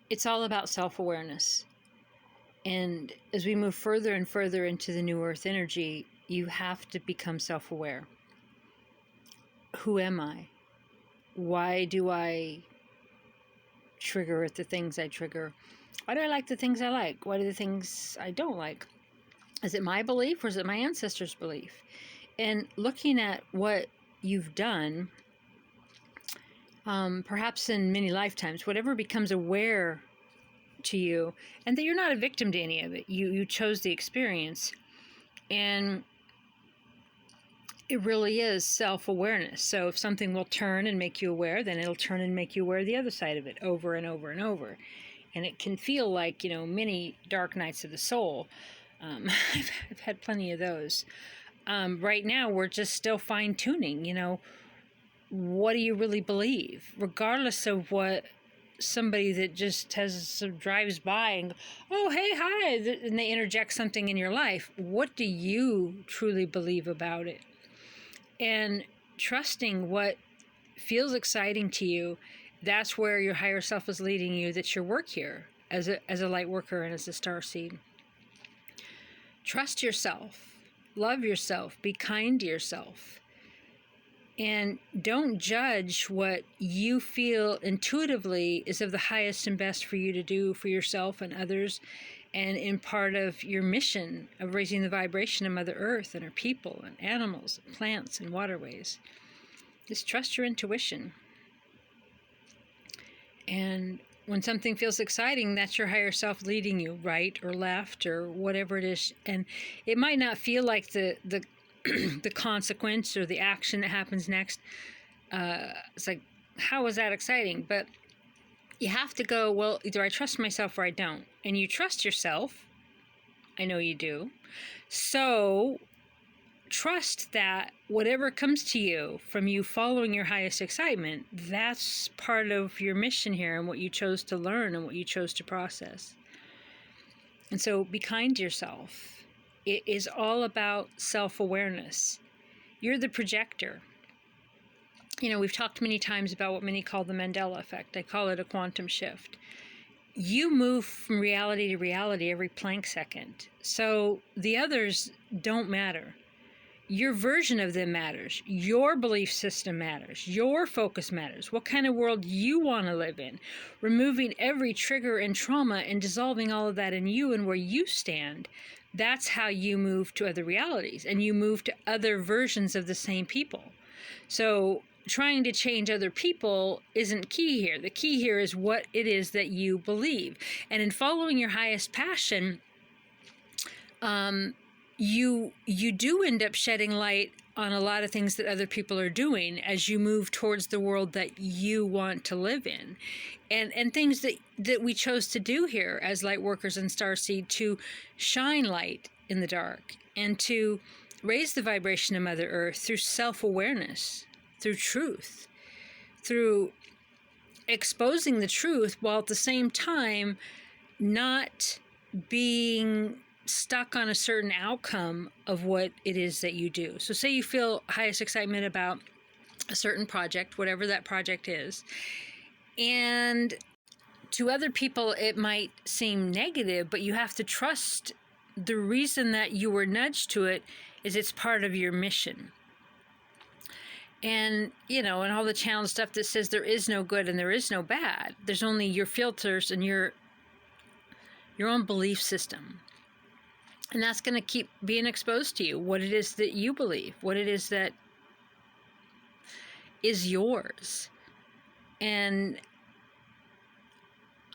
it's all about self-awareness. And as we move further and further into the new earth energy, you have to become self-aware. Who am I? Why do I trigger the things I trigger? Why do I like the things I like? Why do the things I don't like? Is it my belief or is it my ancestors' belief? And looking at what you've done, perhaps in many lifetimes, whatever becomes aware to you, and that you're not a victim to any of it. You chose the experience, and it really is self-awareness. So if something will turn and make you aware, then it'll turn and make you aware of the other side of it over and over and over. And it can feel like, many dark nights of the soul. I've had plenty of those. Right now, we're just still fine-tuning, what do you really believe? Regardless of what somebody that just drives by and, oh, hey, hi, and they interject something in your life, what do you truly believe about it? And trusting what feels exciting to you, that's where your higher self is leading you. That's your work here as a light worker and as a starseed. Trust yourself. Love yourself. Be kind to yourself. And don't judge what you feel intuitively is of the highest and best for you to do for yourself and others, and in part of your mission of raising the vibration of Mother Earth and her people and animals, and plants and waterways. Just trust your intuition. And when something feels exciting, that's your higher self leading you, right or left or whatever it is. And it might not feel like the the consequence or the action that happens next. It's like, how is that exciting? But you have to go, well, either I trust myself or I don't. And you trust yourself. I know you do. So trust that whatever comes to you from you following your highest excitement, that's part of your mission here and what you chose to learn and what you chose to process. And so be kind to yourself. It is all about self-awareness. You're the projector. We've talked many times about what many call the Mandela effect. I call it a quantum shift. You move from reality to reality every Planck second. So the others don't matter. Your version of them matters. Your belief system matters. Your focus matters. What kind of world you want to live in. Removing every trigger and trauma and dissolving all of that in you and where you stand. That's how you move to other realities. And you move to other versions of the same people. So trying to change other people isn't key here. The key here is what it is that you believe. And in following your highest passion, you do end up shedding light on a lot of things that other people are doing as you move towards the world that you want to live in. And things that we chose to do here as light workers in Starseed, to shine light in the dark and to raise the vibration of Mother Earth through self-awareness, through truth, through exposing the truth while at the same time not being stuck on a certain outcome of what it is that you do. So say you feel highest excitement about a certain project, whatever that project is, and to other people it might seem negative, but you have to trust the reason that you were nudged to it is it's part of your mission. And, and all the channel stuff that says there is no good and there is no bad. There's only your filters and your own belief system. And that's going to keep being exposed to you, what it is that you believe, what it is that is yours. And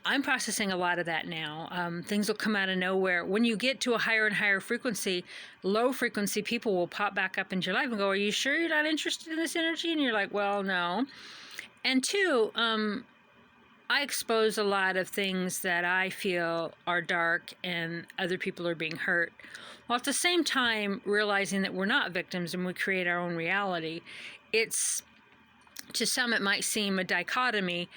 I'm processing a lot of that now. Things will come out of nowhere. When you get to a higher and higher frequency, low frequency people will pop back up into your life and go, are you sure you're not interested in this energy? And you're like, well, no. And two, I expose a lot of things that I feel are dark and other people are being hurt, while at the same time realizing that we're not victims and we create our own reality. It's, to some it might seem a dichotomy,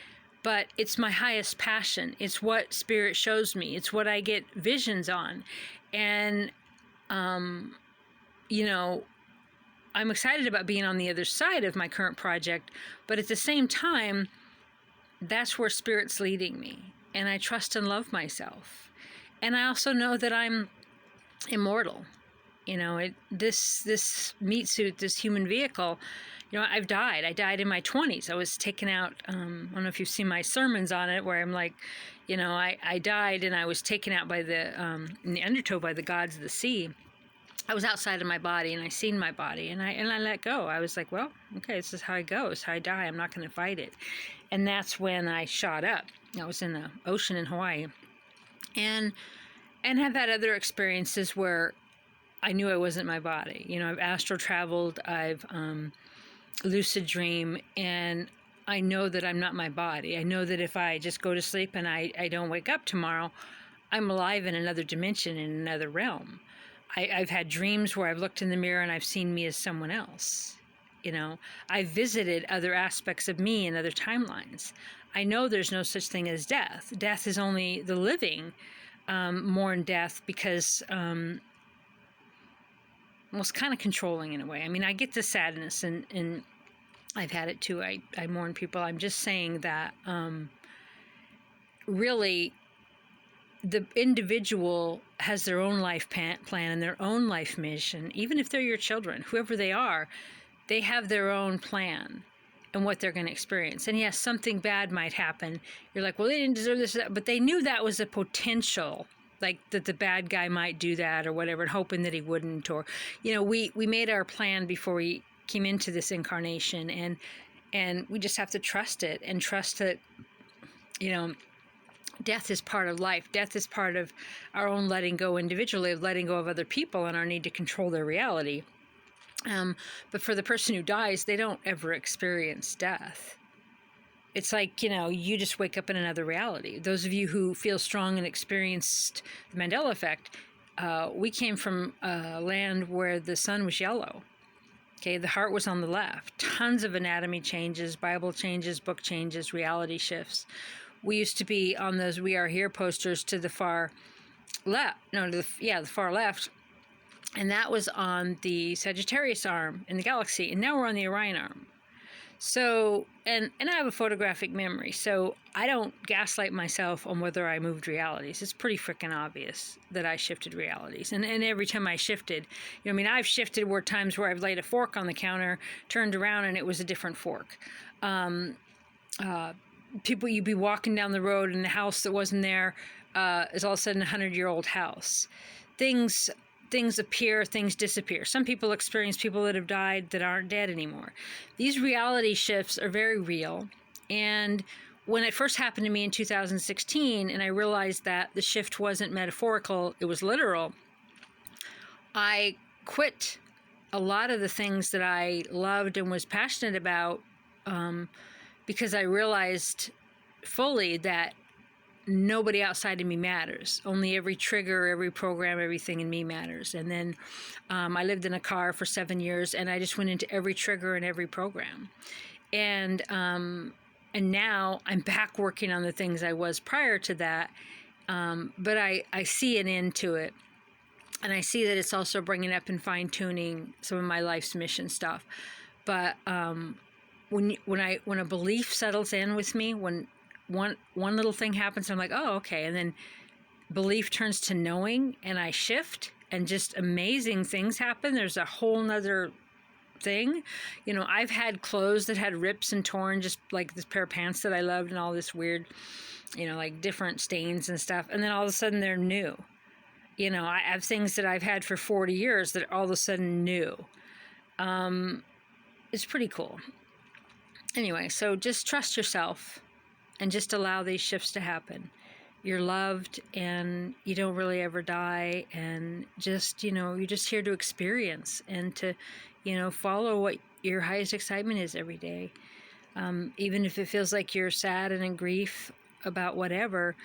but it's my highest passion. It's what Spirit shows me. It's what I get visions on. And, I'm excited about being on the other side of my current project, but at the same time, that's where Spirit's leading me. and I trust and love myself. And I also know that I'm immortal. This meat suit, this human vehicle, I've died. I died in my 20s. I was taken out. I don't know if you've seen my sermons on it, where I'm like, I died and I was taken out by in the undertow by the gods of the sea. I was outside of my body, and I seen my body, and I let go. I was like, well, okay, this is how I go. It's how I die. I'm not going to fight it. And that's when I shot up. I was in the ocean in Hawaii, and have had other experiences where I knew I wasn't my body. I've astral traveled, I've lucid dream, and I know that I'm not my body. I know that if I just go to sleep and I don't wake up tomorrow, I'm alive in another dimension, in another realm. I've had dreams where I've looked in the mirror and I've seen me as someone else. I've visited other aspects of me in other timelines. I know there's no such thing as death. Death is only the living mourn death because, it's kind of controlling in a way. I mean, I get the sadness, and I've had it too. I mourn people. I'm just saying that really, the individual has their own life plan and their own life mission. Even if they're your children, whoever they are, they have their own plan and what they're going to experience. And yes, something bad might happen. You're like, well, they didn't deserve this, but they knew that was a potential, like that the bad guy might do that or whatever, and hoping that he wouldn't. Or, we made our plan before we came into this incarnation, and we just have to trust it, and trust that, death is part of life. Death is part of our own letting go individually, of letting go of other people and our need to control their reality. But for the person who dies, they don't ever experience death. It's like, you just wake up in another reality. Those of you who feel strong and experienced the Mandela effect, we came from a land where the sun was yellow. Okay, the heart was on the left. Tons of anatomy changes, Bible changes, book changes, reality shifts. We used to be on those "We Are Here" posters to the far left. No, the far left. And that was on the Sagittarius arm in the galaxy. And now we're on the Orion arm. So, and I have a photographic memory, so I don't gaslight myself on whether I moved realities. It's pretty freaking obvious that I shifted realities. And every time I shifted, I've shifted where times where I've laid a fork on the counter, turned around, and it was a different fork. People, you'd be walking down the road, and the house that wasn't there is all of a sudden a 100-year-old house. Things appear, things disappear. Some people experience people that have died that aren't dead anymore. These reality shifts are very real. And when it first happened to me in 2016, and I realized that the shift wasn't metaphorical, it was literal, I quit a lot of the things that I loved and was passionate about, because I realized fully that nobody outside of me matters. Only every trigger, every program, everything in me matters. And then I lived in a car for 7 years, and I just went into every trigger and every program. And now I'm back working on the things I was prior to that. But I see an end to it. And I see that it's also bringing up and fine-tuning some of my life's mission stuff. But when a belief settles in with me, when one little thing happens, I'm like, oh, okay. And then belief turns to knowing, and I shift, and just amazing things happen. There's a whole nother thing. I've had clothes that had rips and torn, just like this pair of pants that I loved, and all this weird, like different stains and stuff. And then all of a sudden they're new. I have things that I've had for 40 years that are all of a sudden new. It's pretty cool. Anyway, so just trust yourself. And just allow these shifts to happen. You're loved, and you don't really ever die. And just, you're just here to experience and to, follow what your highest excitement is every day. Even if it feels like you're sad and in grief about whatever,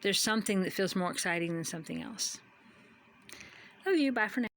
there's something that feels more exciting than something else. Love you. Bye for now.